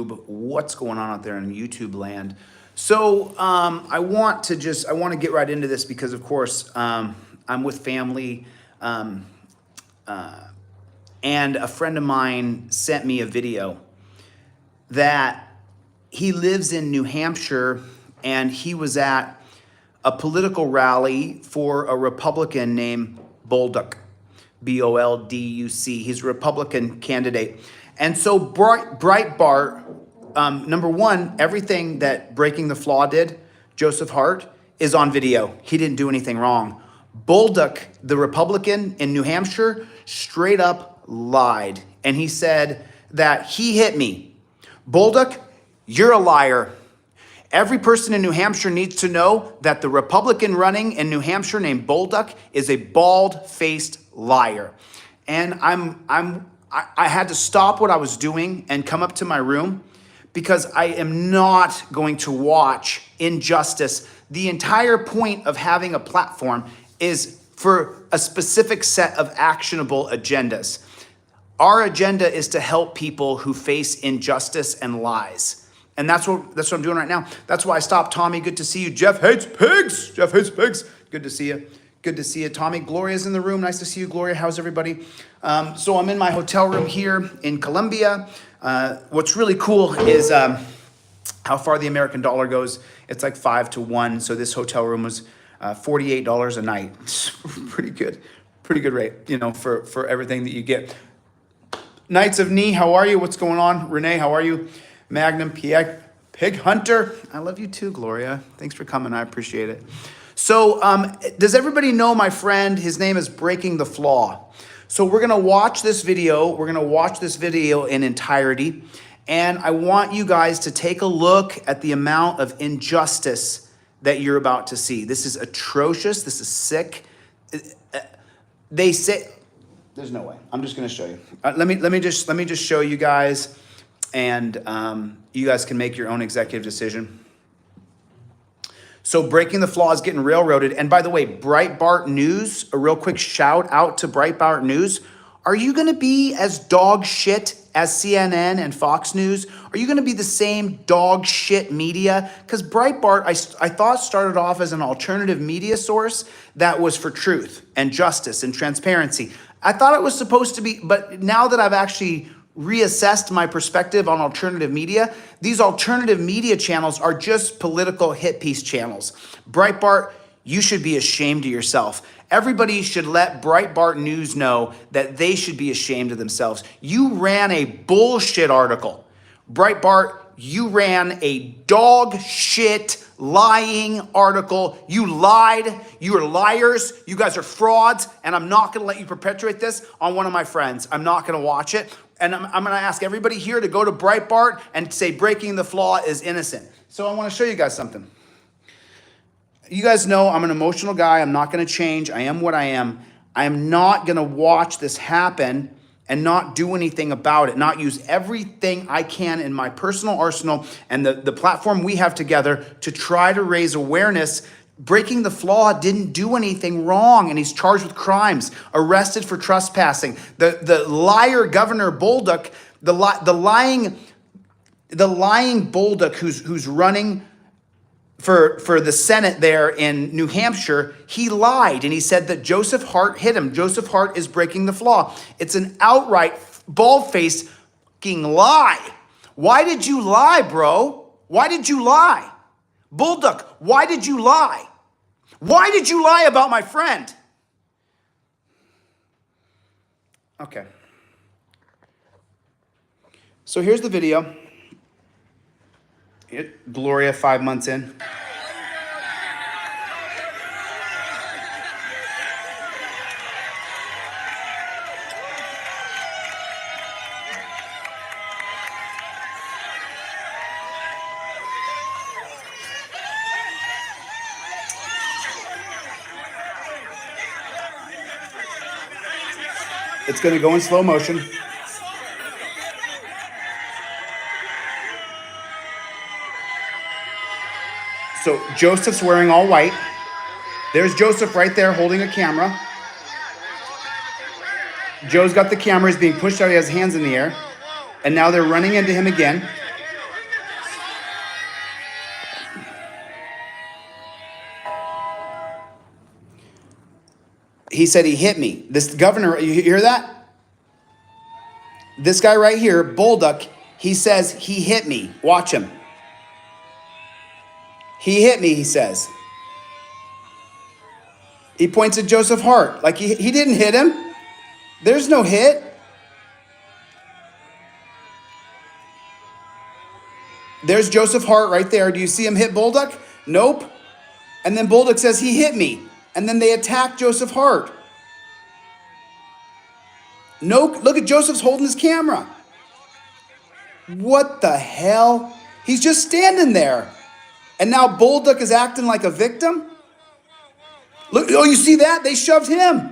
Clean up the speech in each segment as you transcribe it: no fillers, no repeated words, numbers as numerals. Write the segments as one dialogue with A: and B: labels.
A: YouTube. What's going on out there in YouTube land? So I want to get right into this because, of course, I'm with family, and a friend of mine sent me a video that he lives in New Hampshire, and he was at a political rally for a Republican named Bolduc, Bolduc. He's a Republican candidate. And so Breitbart, number one, everything that Breaking the Flaw did, Joseph Hart, is on video. He didn't do anything wrong. Bolduc, the Republican in New Hampshire, straight up lied. And he said that he hit me. Bolduc, you're a liar. Every person in New Hampshire needs to know that the Republican running in New Hampshire named Bolduc is a bald-faced liar. And I had to stop what I was doing and come up to my room because I am not going to watch injustice. The entire point of having a platform is for a specific set of actionable agendas. Our agenda is to help people who face injustice and lies. And that's what I'm doing right now. That's why I stopped. Tommy, good to see you. Jeff hates pigs. Jeff hates pigs. Good to see you. Good to see you. Tommy, Gloria's in the room. Nice to see you, Gloria. How's everybody? So I'm in my hotel room here in Colombia. What's really cool is how far the American dollar goes. It's like 5 to 1. So this hotel room was $48 a night. It's pretty good rate, for everything that you get. Knights of Knee, how are you? What's going on? Renee, how are you? Magnum, Pig Hunter. I love you too, Gloria. Thanks for coming. I appreciate it. So does everybody know my friend? His name is Breaking the Flaw. So we're going to watch this video. We're going to watch this video in entirety. And I want you guys to take a look at the amount of injustice that you're about to see. This is atrocious. This is sick. They say, there's no way. I'm just going to show you. Let me just show you guys. And you guys can make your own executive decision. So Breaking the Flaw is getting railroaded. And by the way, Breitbart News, a real quick shout out to Breitbart News. Are you going to be as dog shit as CNN and Fox News? Are you going to be the same dog shit media? Because Breitbart, I thought started off as an alternative media source that was for truth and justice and transparency. I thought it was supposed to be, but now that I've actually reassessed my perspective on alternative media, these alternative media channels are just political hit piece channels. Breitbart, you should be ashamed of yourself. Everybody should let Breitbart News know that they should be ashamed of themselves. You ran a bullshit article. Breitbart, you ran a dog shit lying article. You lied. You are liars. You guys are frauds. And I'm not going to let you perpetuate this on one of my friends. I'm not going to watch it. And I'm going to ask everybody here to go to Breitbart and say Breaking the Flaw is innocent. So I want to show you guys something. You guys know I'm an emotional guy. I'm not going to change. I am what I am. I am not going to watch this happen and not do anything about it, not use everything I can in my personal arsenal and the platform we have together to try to raise awareness. Breaking the Flaw didn't do anything wrong, and he's charged with crimes, arrested for trespassing. The liar Governor Bolduc, the lying Bolduc who's running for the Senate there in New Hampshire, he lied and he said that Joseph Hart hit him. Joseph Hart is breaking the flaw. It's an outright bald-faced fucking lie. Why did you lie, bro? Why did you lie? Bolduc, why did you lie? Why did you lie about my friend? Okay. So here's the video. Gloria 5 months in. It's going to go in slow motion. So Joseph's wearing all white. There's Joseph right there holding a camera. Joe's got the camera. He's being pushed out. He has hands in the air. And now they're running into him again. he said he hit me. This governor, you hear that? This guy right here, Bolduc, he says he hit me. Watch him. He hit me, he says. He points at Joseph Hart. Like he didn't hit him. There's no hit. There's Joseph Hart right there. Do you see him hit Bolduc? Nope. And then Bolduc says he hit me. And then they attack Joseph Hart. No, look at Joseph's holding his camera. What the hell? He's just standing there. And now Bolduc is acting like a victim? Look, oh, you see that? They shoved him.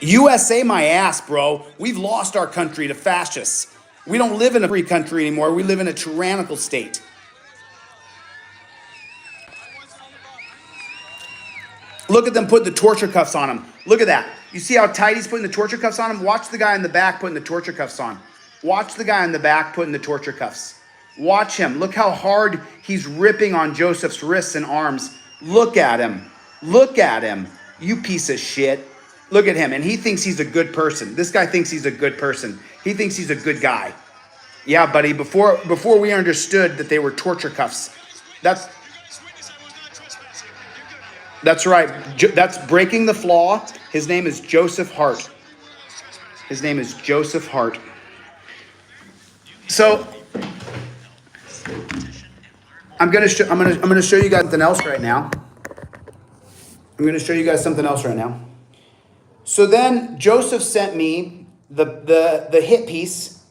A: USA my ass, bro. We've lost our country to fascists. We don't live in a free country anymore. We live in a tyrannical state. Look at them putting the torture cuffs on him. Look at that. You see how tight he's putting the torture cuffs on him? Watch the guy in the back putting the torture cuffs on. Watch the guy in the back putting the torture cuffs. Watch him. Look how hard he's ripping on Joseph's wrists and arms. Look at him. Look at him. You piece of shit. Look at him. And he thinks he's a good person. This guy thinks he's a good person. He thinks he's a good guy. Yeah, buddy. Before we understood that they were torture cuffs. That's right. That's breaking the flaw. His name is Joseph Hart. His name is Joseph Hart. So I'm gonna show you guys something else right now. So then Joseph sent me the hit piece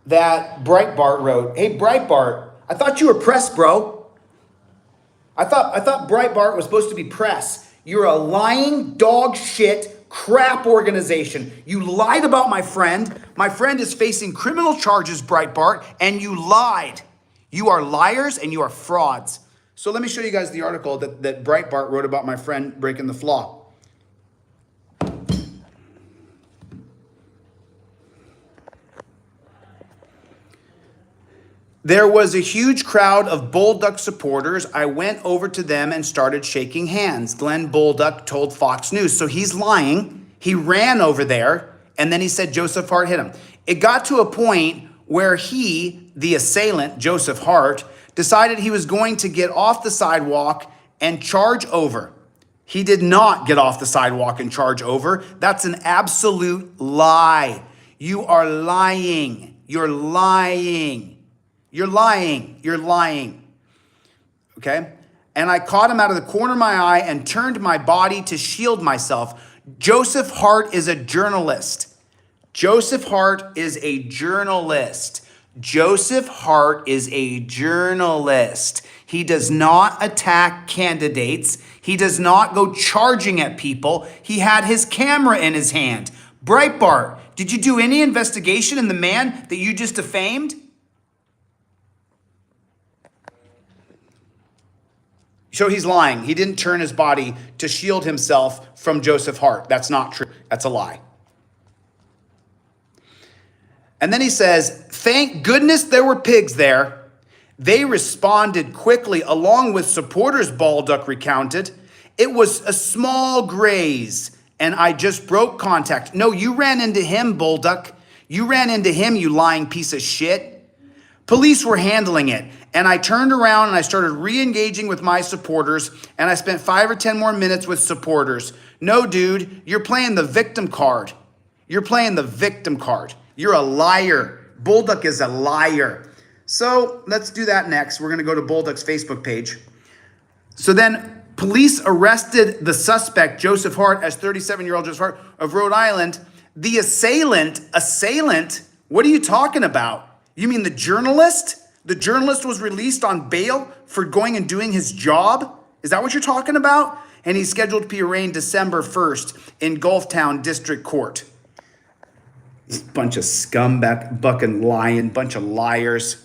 A: that Breitbart wrote. Hey Breitbart, I thought you were press, bro. I thought Breitbart was supposed to be press. You're a lying dog shit crap organization. You lied about my friend. My friend is facing criminal charges, Breitbart, and you lied. You are liars and you are frauds. So let me show you guys the article that Breitbart wrote about my friend breaking the flaw. There was a huge crowd of Bolduc supporters. I went over to them and started shaking hands. Glenn Bolduc told Fox News. So he's lying. He ran over there, and then he said Joseph Hart hit him. It got to a point where he, the assailant, Joseph Hart, decided he was going to get off the sidewalk and charge over. He did not get off the sidewalk and charge over. That's an absolute lie. You are lying. You're lying. You're lying. You're lying. Okay? And I caught him out of the corner of my eye and turned my body to shield myself. Joseph Hart is a journalist. Joseph Hart is a journalist. Joseph Hart is a journalist. He does not attack candidates. He does not go charging at people. He had his camera in his hand. Breitbart, did you do any investigation in the man that you just defamed? So he's lying. He didn't turn his body to shield himself from Joseph Hart. That's not true. That's a lie. And then he says, thank goodness there were pigs there. They responded quickly along with supporters, Bolduc recounted. It was a small graze and I just broke contact. No, you ran into him, Bolduc. You ran into him, you lying piece of shit. Police were handling it. And I turned around and I started re-engaging with my supporters and I spent 5 or 10 more minutes with supporters. No, dude, you're playing the victim card. You're playing the victim card. You're a liar. Bolduc is a liar. So let's do that next. We're going to go to Bolduc's Facebook page. So then police arrested the suspect, Joseph Hart, as 37-year-old Joseph Hart of Rhode Island. The assailant, what are you talking about? You mean the journalist? The journalist was released on bail for going and doing his job? Is that what you're talking about? And he's scheduled to be arraigned December 1st in Gulftown District Court. Bunch of scumbag, lying, bunch of liars.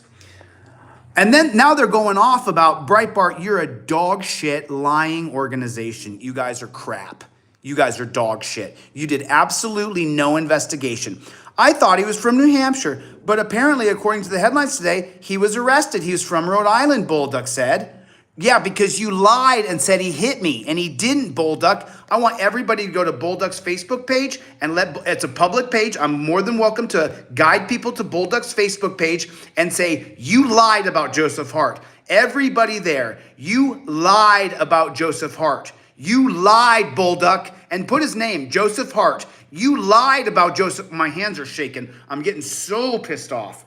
A: And then now they're going off about Breitbart. You're a dog shit lying organization. You guys are crap. You guys are dog shit. You did absolutely no investigation. I thought he was from New Hampshire, but apparently, according to the headlines today, he was arrested. He was from Rhode Island, Bullduck said. Yeah, because you lied and said he hit me, and he didn't, Bullduck. I want everybody to go to Bullduck's Facebook page and it's a public page. I'm more than welcome to guide people to Bullduck's Facebook page and say, you lied about Joseph Hart. Everybody there, you lied about Joseph Hart. You lied, Bullduck, and put his name, Joseph Hart. You lied about Joseph. My hands are shaking. I'm getting so pissed off.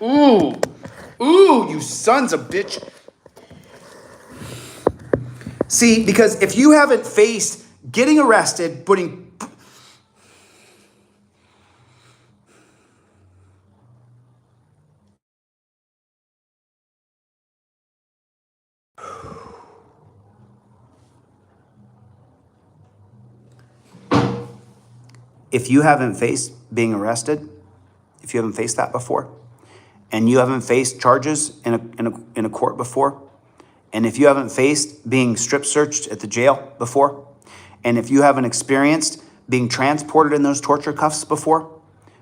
A: Ooh, you sons of bitch. See, because if you haven't faced getting arrested, if you haven't faced being arrested, if you haven't faced that before, and you haven't faced charges in a court before, and if you haven't faced being strip searched at the jail before, and if you haven't experienced being transported in those torture cuffs before,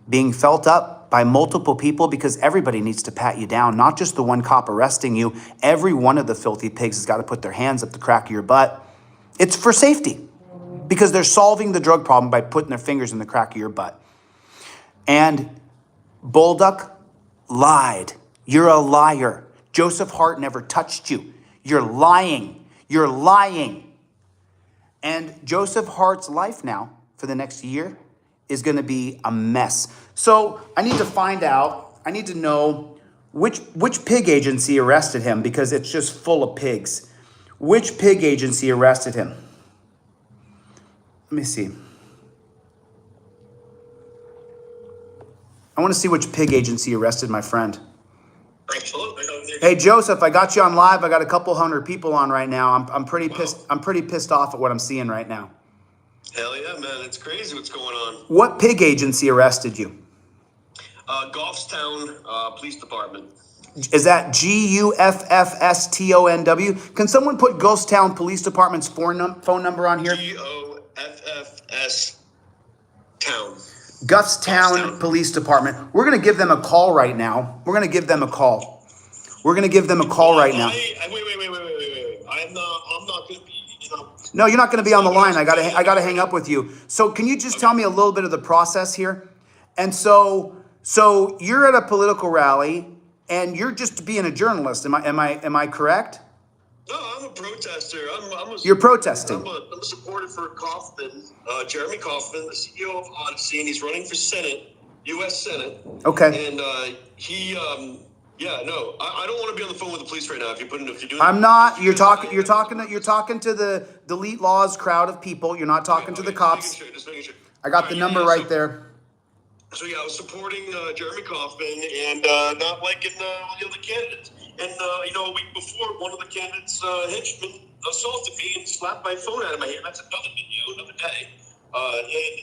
A: being felt up by multiple people, because everybody needs to pat you down, not just the one cop arresting you. Every one of the filthy pigs has got to put their hands up the crack of your butt. It's for safety, because they're solving the drug problem by putting their fingers in the crack of your butt. And Bullduck lied. You're a liar. Joseph Hart never touched you. You're lying. You're lying. And Joseph Hart's life now for the next year is going to be a mess. So I need to find out. I need to know which pig agency arrested him, because it's just full of pigs. Which pig agency arrested him? Let me see. I want to see which pig agency arrested my friend. Hey Joseph, I got you on live. I got a couple hundred people on right now. I'm pretty pissed. I'm pretty pissed off at what I'm seeing right now.
B: Hell yeah, man! It's crazy what's going on.
A: What pig agency arrested you?
B: Goffstown Police Department.
A: Is that Guffstonw? Can someone put Goffstown Police Department's phone number on here?
B: Goffs Town.
A: Goffstown Police Department. We're going to give them a call right now. We're going to give them a call. We're going to give them a call right now.
B: Wait. I'm not going to be,
A: No, you're not going to be on the line. I got to hang up with you. So can you just tell me a little bit of the process here? And so you're at a political rally and you're just being a journalist. Am I correct?
B: No, I'm a protester.
A: You're protesting.
B: I'm a supporter for Kaufman, Jeremy Kaufman, the CEO of Odyssey, and he's running for Senate, U.S. Senate.
A: Okay.
B: And I don't want to be on the phone with the police right now. If you're doing,
A: I'm not. You're talking to the Delete Lawz crowd of people. You're not talking to the cops.
B: Just making sure.
A: I got the number right there.
B: So yeah, I was supporting Jeremy Kaufman and not liking the other candidates. And a week before, one of the candidates' henchmen assaulted me and slapped my phone out of my hand. That's another video, another day. And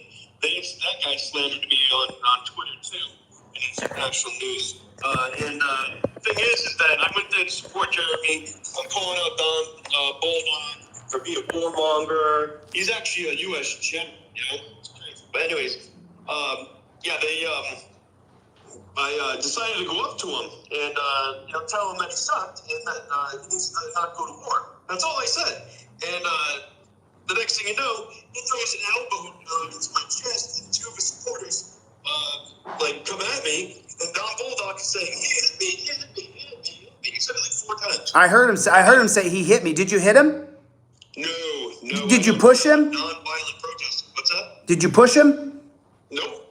B: that guy slandered me on Twitter too, and it's national news. And the thing is that I went there to support Jeremy. I'm calling out Don Bolton for being a warmonger. He's actually a U.S. general, It's crazy. But anyways, I decided to go up to him and tell him that he sucked and that he needs to not go to war. That's all I said. And the next thing you know, he throws an elbow into my chest, and two of his supporters come at me. And Don Bulldog is saying, "He hit me. He said it like 4 times.
A: I heard him say he hit me. Did you hit him?
B: No.
A: Did you push him?
B: Non-violent protest. What's that?
A: Did you push him?
B: No.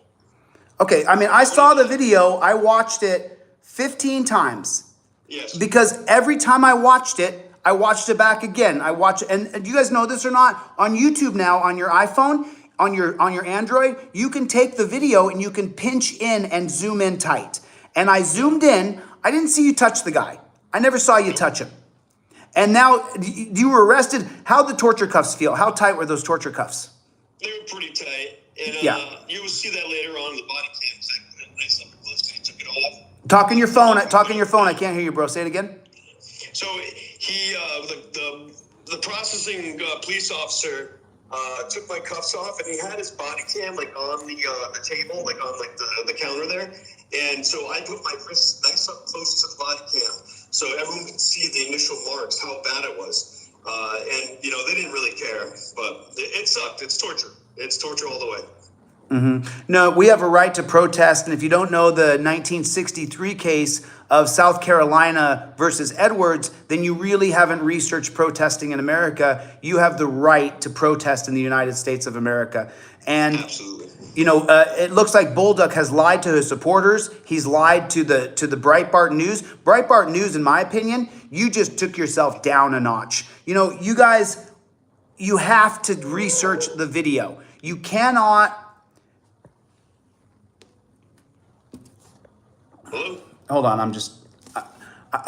A: Okay, I mean, I saw the video. I watched it 15 times.
B: Yes.
A: Because every time I watched it back again. And you guys know this or not, on YouTube now, on your iPhone, on your Android, you can take the video and you can pinch in and zoom in tight. And I zoomed in. I didn't see you touch the guy. I never saw you touch him. And now you were arrested. How'd the torture cuffs feel? How tight were those torture cuffs?
B: They were pretty tight. And you will see that later on in the body cam segment. Nice upper clips because he took it off.
A: Talk in your phone. I can't hear you, bro. Say it again.
B: So he, the processing police officer took my cuffs off, and he had his body cam like on the table, like on like the counter there. And so I put my wrists nice up close to the body cam, so everyone could see the initial marks, how bad it was. And you know, they didn't really care, but it sucked. It's torture. It's torture all the way.
A: No, we have a right to protest. And if you don't know the 1963 case of South Carolina versus Edwards, then you really haven't researched protesting in America. You have the right to protest in the United States of America. And
B: Absolutely.
A: you know, it looks like Bullduck has lied to his supporters. He's lied to the Breitbart News. Breitbart News, in my opinion, you just took yourself down a notch. You know, you guys, you have to research the video. You cannot.
B: Hello?
A: Hold on, I'm just.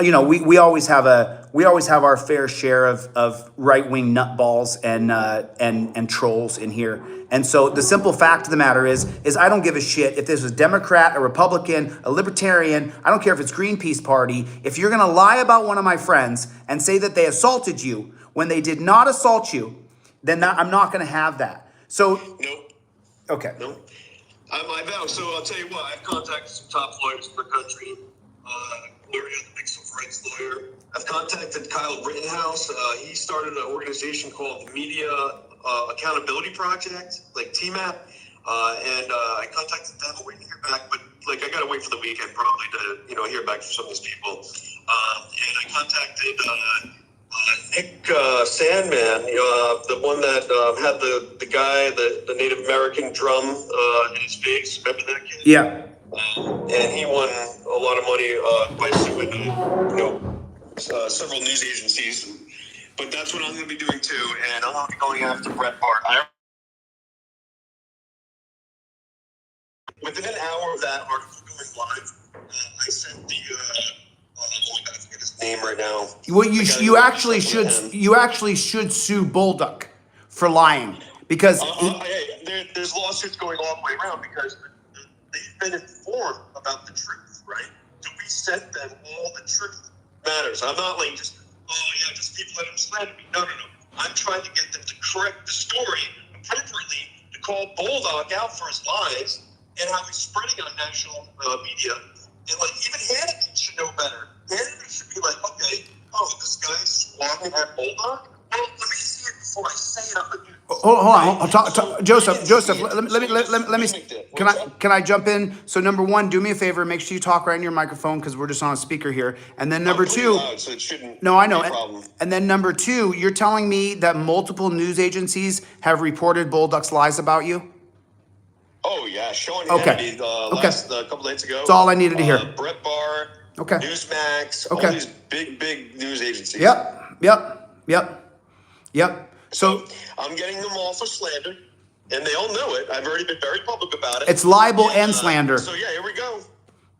A: You know, we always have our fair share of right-wing nutballs and trolls in here. And so the simple fact of the matter is I don't give a shit if this is a Democrat, a Republican, a Libertarian. I don't care if it's Greenpeace Party. If you're gonna lie about one of my friends and say that they assaulted you when they did not assault you, then I'm not gonna have that. So.
B: Nope.
A: Okay.
B: Nope. I vow. So I'll tell you what. I've contacted some top lawyers in the country. Gloria, the big civil rights lawyer. I've contacted Kyle Rittenhouse. He started an organization called the Media Accountability Project, like TMAP. And I contacted them. I'm waiting to hear back, but like I gotta wait for the weekend probably to hear back from some of these people. And I contacted Nick Sandman, the one that had the guy, the Native American drum in his face. Remember that kid?
A: Yeah.
B: And he won a lot of money by suing, several news agencies. But that's what I'm going to be doing too, and I'm going to be going after Brett Bart. Within an hour of that article going live, I sent the I forget his name right now.
A: Well, you actually should sue Bullduck for lying because
B: there's lawsuits going all the way around because they've been informed about the truth, right? So we sent them all the truth matters. I'm not like just people let them slander me. No. I'm trying to get them to correct the story appropriately, to call Bulldog out for his lies and how he's spreading on national media. And like even Hannity should know better. Hannity should be like, okay, this guy's swagging at Bulldog. Well, let me see it before I say it on the news.
A: Hold on. Joseph, let me. Can I jump in? So number one, do me a favor, make sure you talk right in your microphone because we're just on a speaker here. And then number two,
B: loud, so it shouldn't
A: no, I know.
B: be a problem.
A: And then number two, you're telling me that multiple news agencies have reported Bulldog's lies about you?
B: Oh yeah, Sean
A: Okay.
B: Hannity a couple days ago.
A: That's all I needed to hear.
B: Brett Bart,
A: Okay.
B: Newsmax,
A: Okay.
B: all these big news agencies.
A: Yep. So
B: I'm getting them all for slander, and they all know it. I've already been very public about it.
A: it's libel and slander.
B: So yeah, here we go.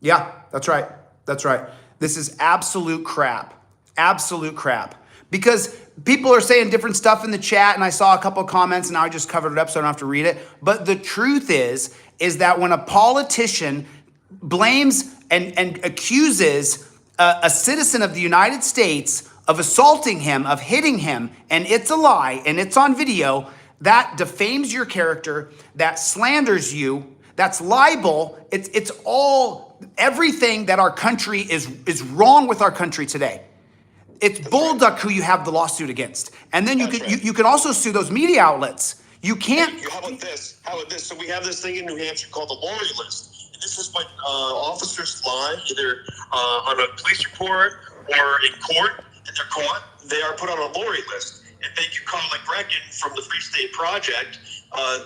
A: Yeah, that's right. This is absolute crap. Because people are saying different stuff in the chat, and I saw a couple of comments, and now I just covered it up so I don't have to read it. But the truth is that when a politician blames and accuses a citizen of the United States of assaulting him, of hitting him, and it's a lie, and it's on video, that defames your character, that slanders you, that's libel. It's all, everything that our country is wrong with our country today. It's Bullduck who you have the lawsuit against. And then you can also sue those media outlets. You can't.
B: How about this? So we have this thing in New Hampshire called the Lawry List. And this is when officers lie, either on a police report or in court, and they're caught. They are put on a Lawry List. And thank you, Carla Brecken from the Free State Project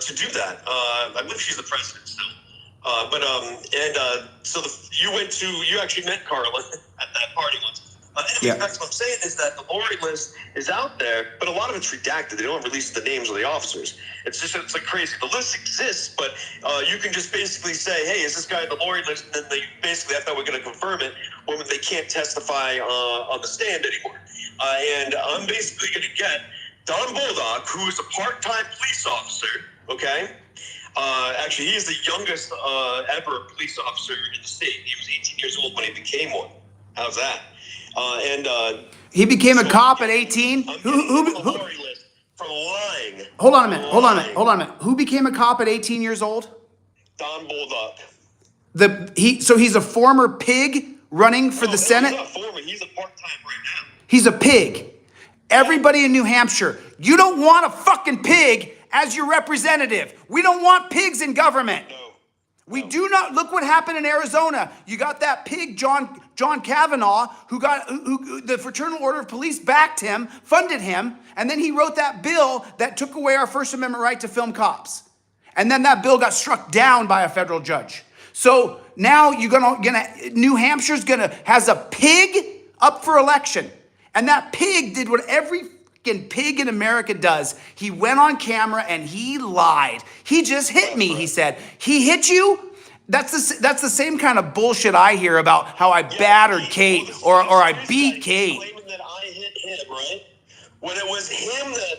B: to do that. I believe she's the president still. So you actually met Carla at that party once. Anyway, that's what I'm saying is that the Lawry List is out there, but a lot of it's redacted. They don't release the names of the officers. It's like crazy. The list exists, but you can just basically say, hey, is this guy on the Lawry List? And then they basically, I thought we're going to confirm it when they can't testify on the stand anymore. And I'm basically going to get Don Bulldog, who is a part-time police officer, okay? Actually, he is the youngest ever police officer in the state. He was 18 years old when he became one. How's that?
A: He became a cop at 18?
B: I'm getting him on the Lawry List. For lying.
A: Hold on a minute. Hold on a minute. Who became a cop at 18 years old?
B: Don Bulldog.
A: So he's a former pig running for the Senate?
B: He's not former. He's a part-time right now.
A: He's a pig. Everybody in New Hampshire, you don't want a fucking pig as your representative. We don't want pigs in government.
B: No.
A: We do not. Look what happened in Arizona. You got that pig, John Kavanaugh, who the Fraternal Order of Police backed him, funded him, and then he wrote that bill that took away our First Amendment right to film cops. And then that bill got struck down by a federal judge. So now New Hampshire's has a pig up for election. And that pig did what every fucking pig in America does. He went on camera and he lied. He just hit me, he said. He hit you? That's the same kind of bullshit I hear about how I battered Kate or I beat Kate.
B: Claiming that I hit him, right? When it was him that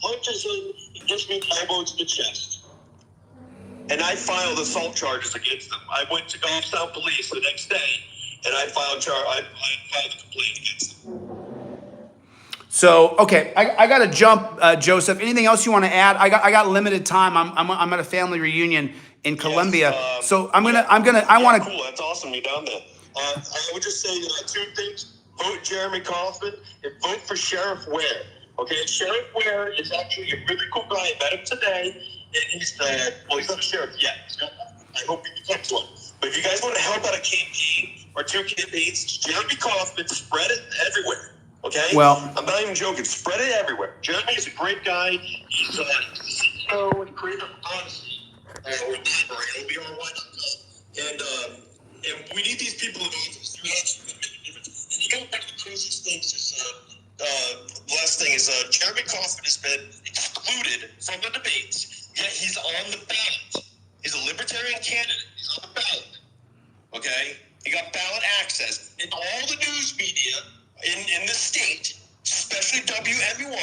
B: lunges him and gives me an elbow to the chest. And I filed assault charges against him. I went to Goffstown Police the next day and I filed a complaint against him.
A: So, okay, I got to jump, Joseph. Anything else you want to add? I got limited time. I'm at a family reunion in Columbia, so I want to.
B: Cool, that's awesome. You're down there. I would just say two things: vote Jeremy Kaufman and vote for Sheriff Ware. Okay, Sheriff Ware is actually a really cool guy. I met him today, and he's not a sheriff yet. I hope he becomes one. But if you guys want to help out a campaign or two campaigns, Jeremy Kaufman, spread it everywhere. Okay?
A: Well,
B: I'm not even joking. Spread it everywhere. Jeremy is a great guy. He's the CEO and creator of Honesty. It'll be on Y.com. And we need these people in office. You actually can make a difference. And you know, one of the craziest things is, last thing is, Jeremy Kaufman has been excluded from the debates, yet he's on the ballot. He's a libertarian candidate. He's on the ballot. Okay? He got ballot access. And all the news media in the state, especially WMUR,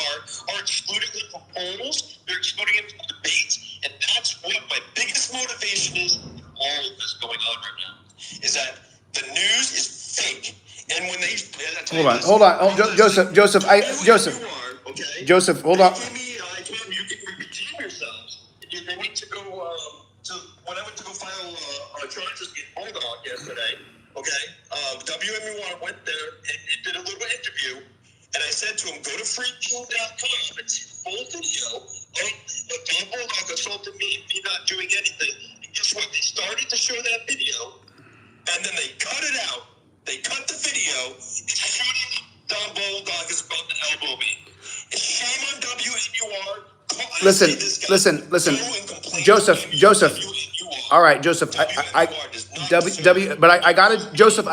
B: are excluding him from polls. They're excluding him from debates. And that's what my biggest motivation is in all of this going on right now, is that the news is fake. And when they...
A: Hold on. Joseph,
B: Joseph,
A: hold on.
B: I told them you can redeem yourselves. And they went to go... when I went to go file charges in Bulldog yesterday, okay, WMUR went there and did a little interview, and I said to him, go to freekill.com and see the full video of Don Bulldog assaulted me and me not doing anything. And guess what? They started to show that video, and then they cut it out. They cut the video, and shooting Don Bulldog is about to elbow me. And shame on WMUR.
A: Listen. Joseph. All right, Joseph. I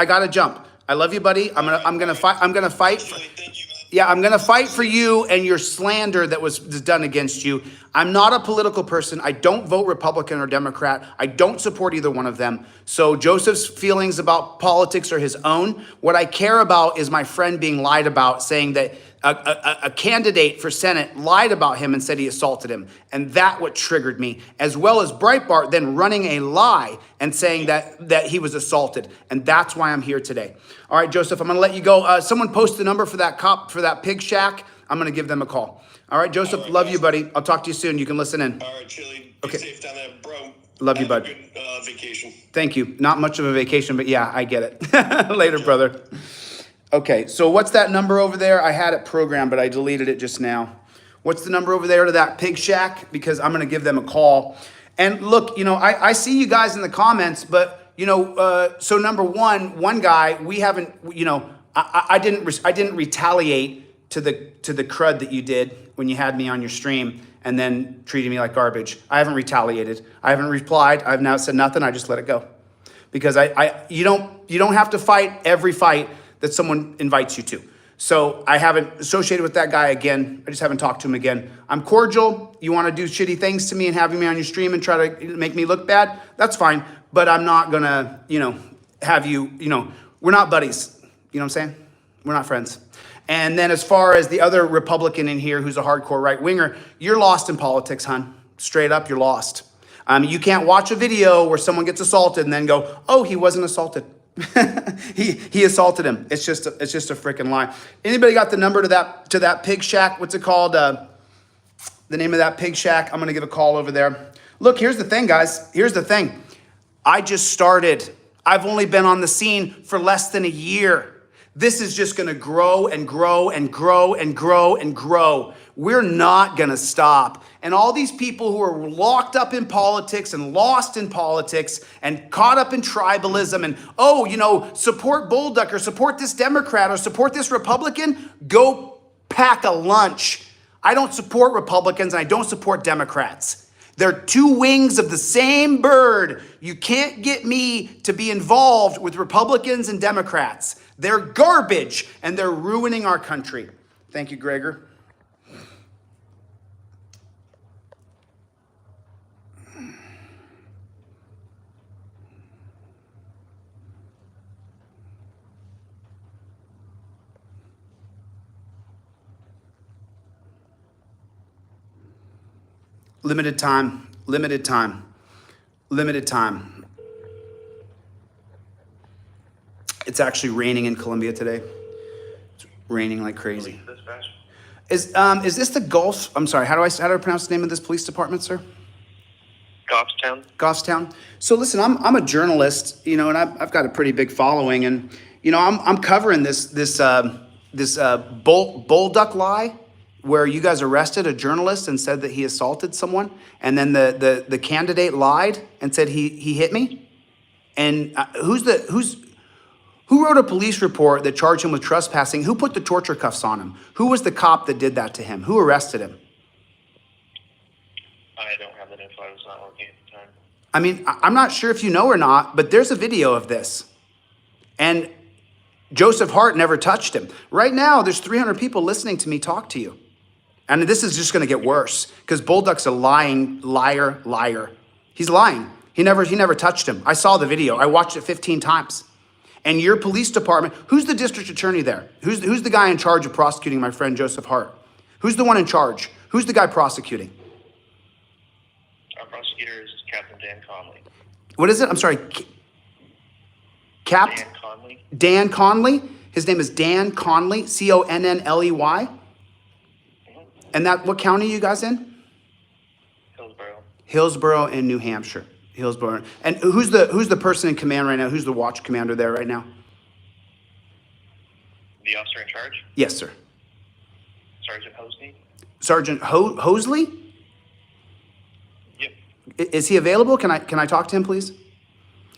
A: gotta jump. I love you, buddy. I'm gonna fight. I'm gonna fight for you and your slander that was done against you. I'm not a political person. I don't vote Republican or Democrat. I don't support either one of them. So Joseph's feelings about politics are his own. What I care about is my friend being lied about, saying that a candidate for Senate lied about him and said he assaulted him. And that what triggered me, as well as Breitbart then running a lie and saying that he was assaulted. And that's why I'm here today. All right, Joseph, I'm going to let you go. Someone post the number for that cop, for that pig shack. I'm going to give them a call. All right, Joseph, all right, love you, buddy. I'll talk to you soon. You can listen in.
B: All right, Chille.
A: Okay.
B: Be safe down there, bro.
A: Love you, bud.
B: Have a good vacation.
A: Thank you. Not much of a vacation, but yeah, I get it. Later, brother. Okay, so what's that number over there? I had it programmed, but I deleted it just now. What's the number over there to that pig shack? Because I'm going to give them a call. And look, I see you guys in the comments, but, so number one guy, we haven't, I didn't retaliate to the crud that you did when you had me on your stream and then treated me like garbage. I haven't retaliated. I haven't replied. I've now said nothing. I just let it go. Because you don't have to fight every fight that someone invites you to. So I haven't associated with that guy again. I just haven't talked to him again. I'm cordial. You want to do shitty things to me and having me on your stream and try to make me look bad? That's fine. But I'm not gonna, have you, we're not buddies. You know what I'm saying? We're not friends. And then as far as the other Republican in here who's a hardcore right-winger, you're lost in politics, hon. Straight up, you're lost. You can't watch a video where someone gets assaulted and then go, oh, he wasn't assaulted. he assaulted him. It's just a freaking lie. Anybody got the number to that pig shack? What's it called? the name of that pig shack. I'm going to give a call over there. Look, here's the thing, guys. Here's the thing. I just started. I've only been on the scene for less than a year. This is just going to grow and grow and grow and grow and grow. We're not going to stop. And all these people who are locked up in politics and lost in politics and caught up in tribalism and, oh, you know, support Bolduc or support this Democrat or support this Republican, go pack a lunch. I don't support Republicans and I don't support Democrats. They're two wings of the same bird. You can't get me to be involved with Republicans and Democrats. They're garbage and they're ruining our country. Thank you, Gregor. Limited time, limited time, limited time. It's actually raining in Colombia today. It's raining like crazy. Is this the Gulf? I'm sorry, how do I pronounce the name of this police department, sir?
B: Goffstown.
A: Goffstown. So listen, I'm a journalist, you know, and I've got a pretty big following, and you know, I'm covering this Bolduc lie, where you guys arrested a journalist and said that he assaulted someone, and then the candidate lied and said he hit me. And who wrote a police report that charged him with trespassing? Who put the torture cuffs on him? Who was the cop that did that to him? Who arrested him?
B: I don't have that info. I was not working at the time.
A: I mean, I'm not sure if you know or not, but there's a video of this. And Joseph Hart never touched him. Right now, there's 300 people listening to me talk to you. And this is just going to get worse because Bolduc's a lying liar. He's lying. He never touched him. I saw the video. I watched it 15 times. And your police department, who's the district attorney there? Who's the guy in charge of prosecuting my friend Joseph Hart? Who's the one in charge? Who's the guy prosecuting?
B: Our prosecutor is Captain Dan Conley.
A: What is it? I'm sorry.
B: Dan Conley.
A: Dan Conley? His name is Dan Conley, Connley. And what county are you guys in?
B: Hillsborough.
A: Hillsborough in New Hampshire. Hillsborough. And who's the person in command right now? Who's the watch commander there right now?
B: The officer in charge?
A: Yes, sir.
B: Sergeant Hosney.
A: Sergeant Hosley?
B: Yep.
A: Is he available? Can I talk to him, please?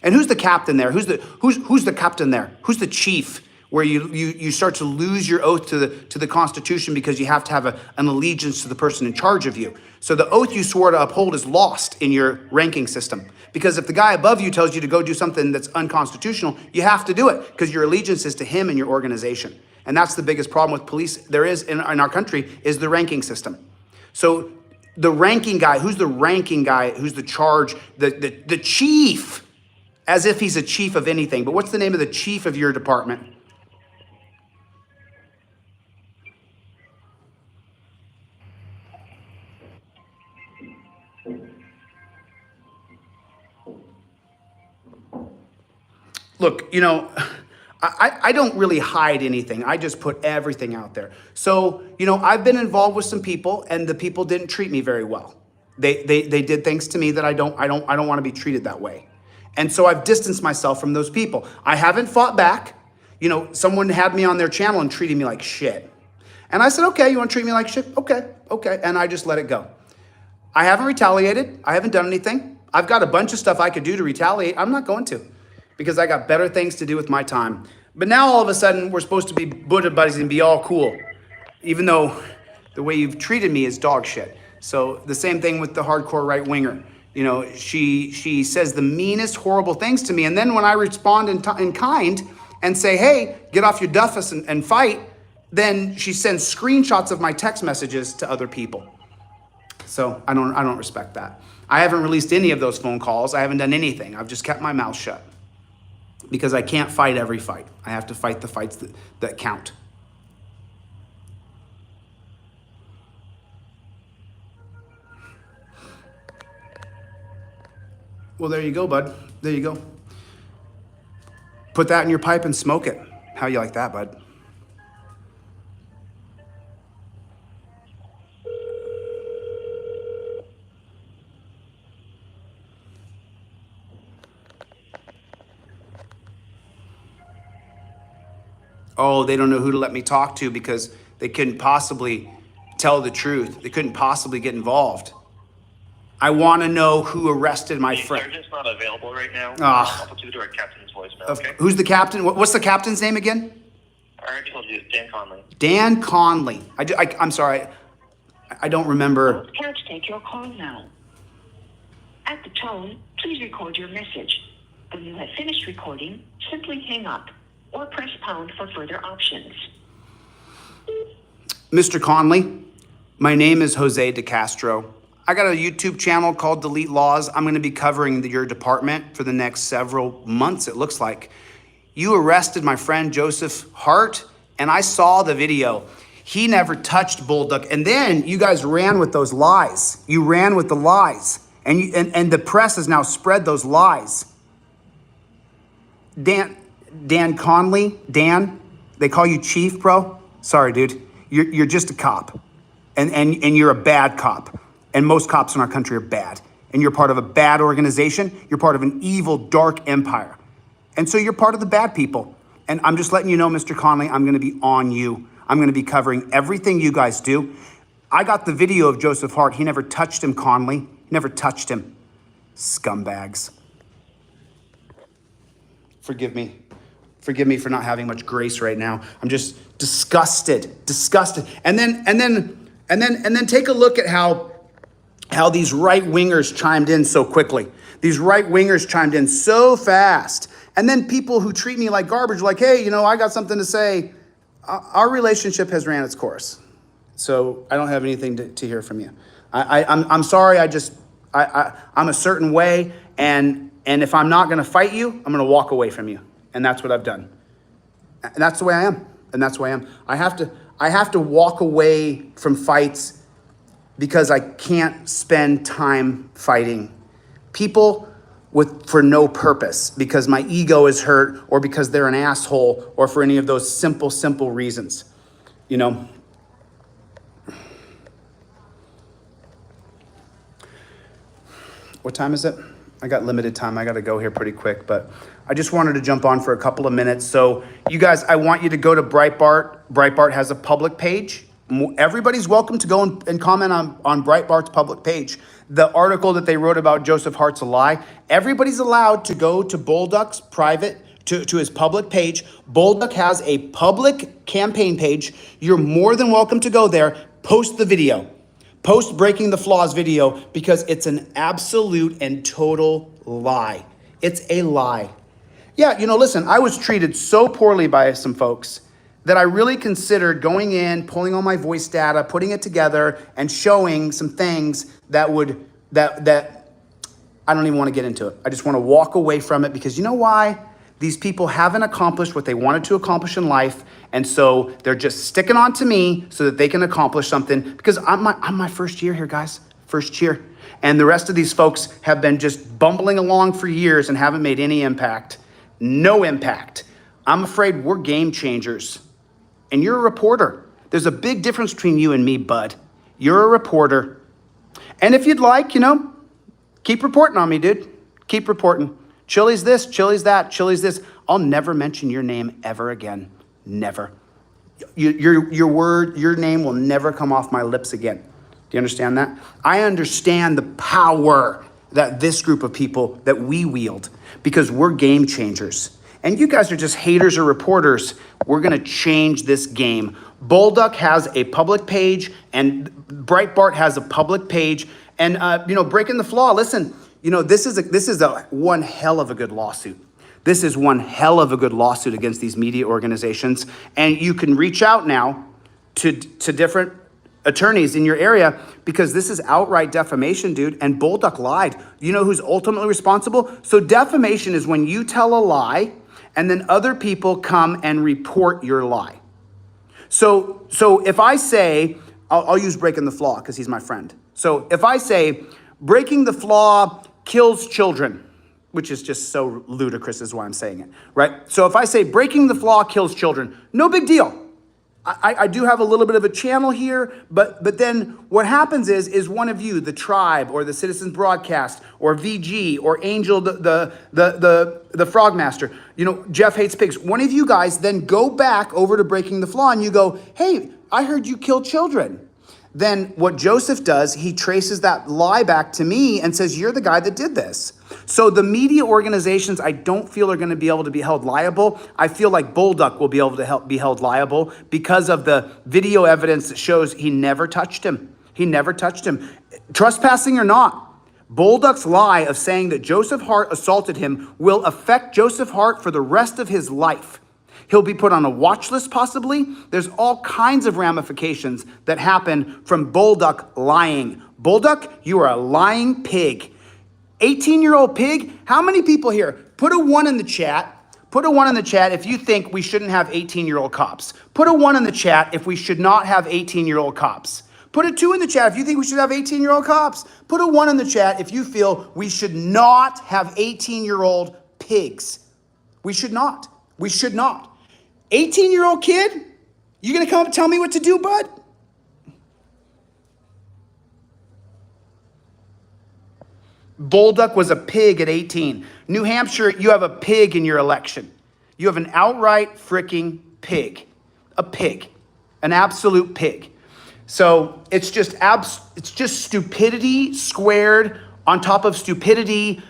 A: And who's the captain there? Who's the captain there? Who's the chief? Where you start to lose your oath to the Constitution because you have to have an allegiance to the person in charge of you. So the oath you swore to uphold is lost in your ranking system. Because if the guy above you tells you to go do something that's unconstitutional, you have to do it because your allegiance is to him and your organization. And that's the biggest problem with police there is in our country is the ranking system. So the ranking guy, who's the ranking guy, who's the charge, the chief, as if he's a chief of anything. But what's the name of the chief of your department? Look, you know, I don't really hide anything. I just put everything out there. So, you know, I've been involved with some people and the people didn't treat me very well. They did things to me that I don't want to be treated that way. And so I've distanced myself from those people. I haven't fought back. You know, someone had me on their channel and treated me like shit. And I said, okay, you want to treat me like shit? Okay. And I just let it go. I haven't retaliated. I haven't done anything. I've got a bunch of stuff I could do to retaliate. I'm not going to. Because I got better things to do with my time. But now all of a sudden, we're supposed to be Buddha buddies and be all cool. Even though the way you've treated me is dog shit. So the same thing with the hardcore right-winger. You know, she says the meanest, horrible things to me. And then when I respond in kind and say, hey, get off your duffus and fight, then she sends screenshots of my text messages to other people. So I don't respect that. I haven't released any of those phone calls. I haven't done anything. I've just kept my mouth shut. Because I can't fight every fight. I have to fight the fights that count. Well, there you go, bud. There you go. Put that in your pipe and smoke it. How you like that, bud? Oh, they don't know who to let me talk to because they couldn't possibly tell the truth. They couldn't possibly get involved. I want to know who arrested my friend.
B: They're just not available right now.
A: Ah.
B: I'll put you to our captain's voicemail, okay?
A: Who's the captain? What's the captain's name again?
B: I already told you, Dan Conley.
A: Dan Conley. I'm sorry. I don't remember.
C: Can't take your call now. At the tone, please record your message. When you have finished recording, simply hang up or press pound for further options.
A: Mr. Conley, my name is Jose DeCastro. I got a YouTube channel called Delete Lawz. I'm going to be covering your department for the next several months, it looks like. You arrested my friend Joseph Hart, and I saw the video. He never touched Bulldog. And then you guys ran with those lies. You ran with the lies. And the press has now spread those lies. Dan Conley, Dan, they call you Chief, bro? Sorry, dude. You're just a cop. And you're a bad cop. And most cops in our country are bad. And you're part of a bad organization. You're part of an evil, dark empire. And so you're part of the bad people. And I'm just letting you know, Mr. Conley, I'm gonna be on you. I'm gonna be covering everything you guys do. I got the video of Joseph Hart. He never touched him, Conley. He never touched him. Scumbags. Forgive me. Forgive me for not having much grace right now. I'm just disgusted. And then take a look at how these right-wingers chimed in so quickly. These right-wingers chimed in so fast. And then people who treat me like garbage, like, hey, you know, I got something to say. Our relationship has ran its course. So I don't have anything to hear from you. I'm sorry, I'm a certain way, and if I'm not gonna fight you, I'm gonna walk away from you. And that's what I've done. And that's the way I am. And that's the way I am. I have to walk away from fights because I can't spend time fighting people for no purpose, because my ego is hurt, or because they're an asshole, or for any of those simple reasons. You know? What time is it? I got limited time. I got to go here pretty quick, but I just wanted to jump on for a couple of minutes. So you guys, I want you to go to Breitbart. Breitbart has a public page. Everybody's welcome to go and comment on Breitbart's public page. The article that they wrote about Joseph Hart's a lie. Everybody's allowed to go to Bulldog's private, to his public page. Bulldog has a public campaign page. You're more than welcome to go there. Post the video. Post Breaking the Flaws video, because it's an absolute and total lie. It's a lie. Yeah, you know, listen, I was treated so poorly by some folks that I really considered going in, pulling all my voice data, putting it together, and showing some things that I don't even want to get into it. I just want to walk away from it, because you know why? These people haven't accomplished what they wanted to accomplish in life, and so they're just sticking on to me so that they can accomplish something, because I'm my first year here, guys. First year. And the rest of these folks have been just bumbling along for years and haven't made any impact. No impact. I'm afraid we're game changers. And you're a reporter. There's a big difference between you and me, bud. You're a reporter. And if you'd like, you know, keep reporting on me, dude. Keep reporting. Chille's this, Chille's that, Chille's this. I'll never mention your name ever again. Never. Your name will never come off my lips again. Do you understand that? I understand the power that this group of people, that we wield, because we're game changers. And you guys are just haters or reporters. We're gonna change this game. Bulldog has a public page, and Breitbart has a public page. And you know, Breaking the Flaw, listen, you know, this is one hell of a good lawsuit. This is one hell of a good lawsuit against these media organizations. And you can reach out now to different attorneys in your area, because this is outright defamation, dude. And Bulldog lied. You know who's ultimately responsible? So defamation is when you tell a lie and then other people come and report your lie. So if I say, I'll use Breaking the Flaw because he's my friend. So if I say, Breaking the Flaw kills children, which is just so ludicrous is why I'm saying it, right? So if I say Breaking the Flaw kills children, no big deal. I do have a little bit of a channel here, but then what happens is one of you, the Tribe or the Citizens Broadcast or VG or Angel, the Frogmaster, you know, Jeff Hates Pigs. One of you guys then go back over to Breaking the Flaw and you go, hey, I heard you kill children. Then what Joseph does, he traces that lie back to me and says, you're the guy that did this. So the media organizations, I don't feel are going to be able to be held liable. I feel like Bolduc will be able to be held liable because of the video evidence that shows he never touched him. He never touched him. Trespassing or not, Bolduc's lie of saying that Joseph Hart assaulted him will affect Joseph Hart for the rest of his life. He'll be put on a watch list possibly. There's all kinds of ramifications that happen from Bolduc lying. Bolduc, you are a lying pig. 18-year-old pig? How many people here? Put a 1 in the chat. Put a 1 in the chat if you think we shouldn't have 18-year-old cops. Put a 1 in the chat if we should not have 18-year-old cops. Put a 2 in the chat if you think we should have 18-year-old cops. Put a 1 in the chat if you feel we should not have 18-year-old pigs. We should not. We should not. 18-year-old kid? You gonna come up and tell me what to do, bud? Bolduc was a pig at 18. New Hampshire, you have a pig in your election. You have an outright freaking pig. A pig. An absolute pig. So it's just stupidity squared on top of stupidity.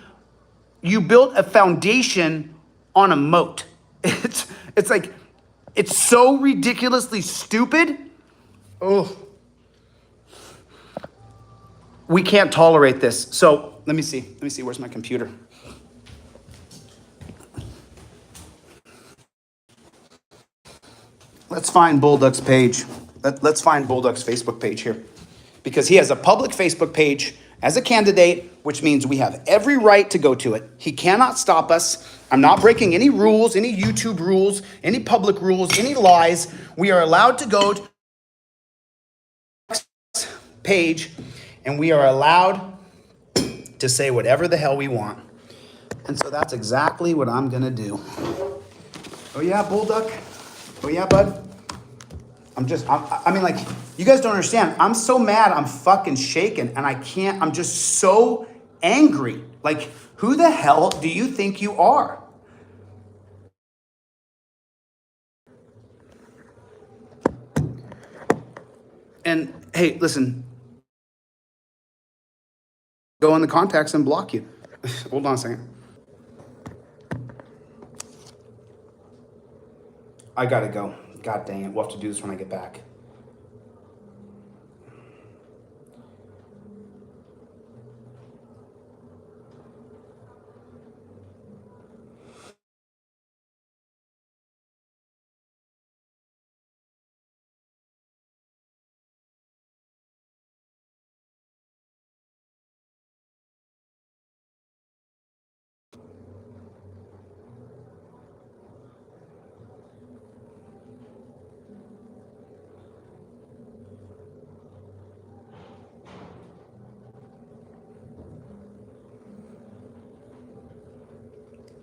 A: You built a foundation on a moat. It's like, it's so ridiculously stupid. Oh, we can't tolerate this. So let me see, where's my computer? Let's find Bolduc's page. Let's find Bolduc's Facebook page here. Because he has a public Facebook page as a candidate, which means we have every right to go to it. He cannot stop us. I'm not breaking any rules, any YouTube rules, any public rules, any lies. We are allowed to go to the page and we are allowed to say whatever the hell we want. And so that's exactly what I'm gonna do. Oh yeah, Bolduc? Oh yeah, bud? I mean, like, you guys don't understand. I'm so mad, I'm fucking shaking, and I'm just so angry. Like, who the hell do you think you are? And hey, listen, go in the contacts and block you. Hold on a second. I gotta go. God dang it, we'll have to do this when I get back.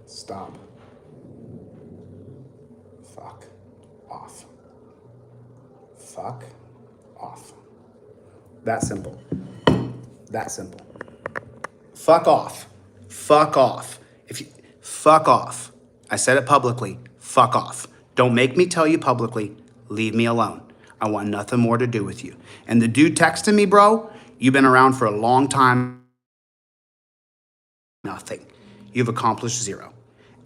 A: Stop. Fuck off. Fuck off. That simple. That simple. Fuck off. Fuck off. Fuck off. I said it publicly. Fuck off. Don't make me tell you publicly. Leave me alone. I want nothing more to do with you. And the dude texting me, bro, you've been around for a long time. Nothing. You've accomplished zero.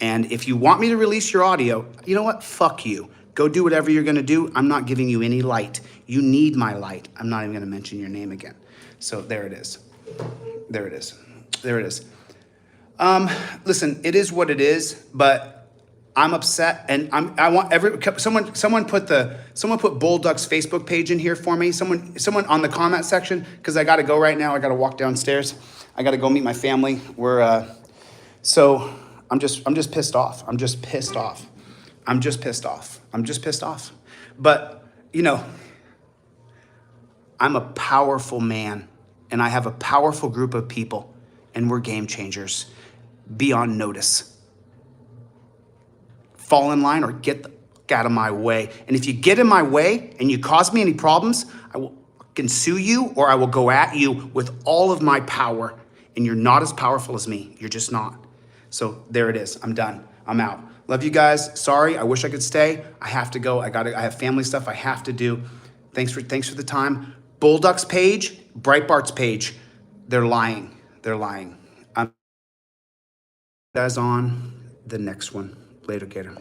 A: And if you want me to release your audio, you know what? Fuck you. Go do whatever you're gonna do. I'm not giving you any light. You need my light. I'm not even gonna mention your name again. So there it is. There it is. There it is. Listen, it is what it is, but I'm upset, and I want someone put Bolduc's Facebook page in here for me. Someone on the comment section, because I gotta go right now. I gotta walk downstairs. I gotta go meet my family. So I'm just pissed off. I'm just pissed off. I'm just pissed off. I'm just pissed off. But, you know, I'm a powerful man, and I have a powerful group of people, and we're game changers. Be on notice. Fall in line or get the out of my way. And if you get in my way and you cause me any problems, I will fucking sue you, or I will go at you with all of my power. And you're not as powerful as me. You're just not. So there it is. I'm done. I'm out. Love you guys. Sorry. I wish I could stay. I have to go. I have family stuff I have to do. Thanks for the time. Bulldog's page, Breitbart's page. They're lying. They're lying. I'm guys on the next one. Later, Gator.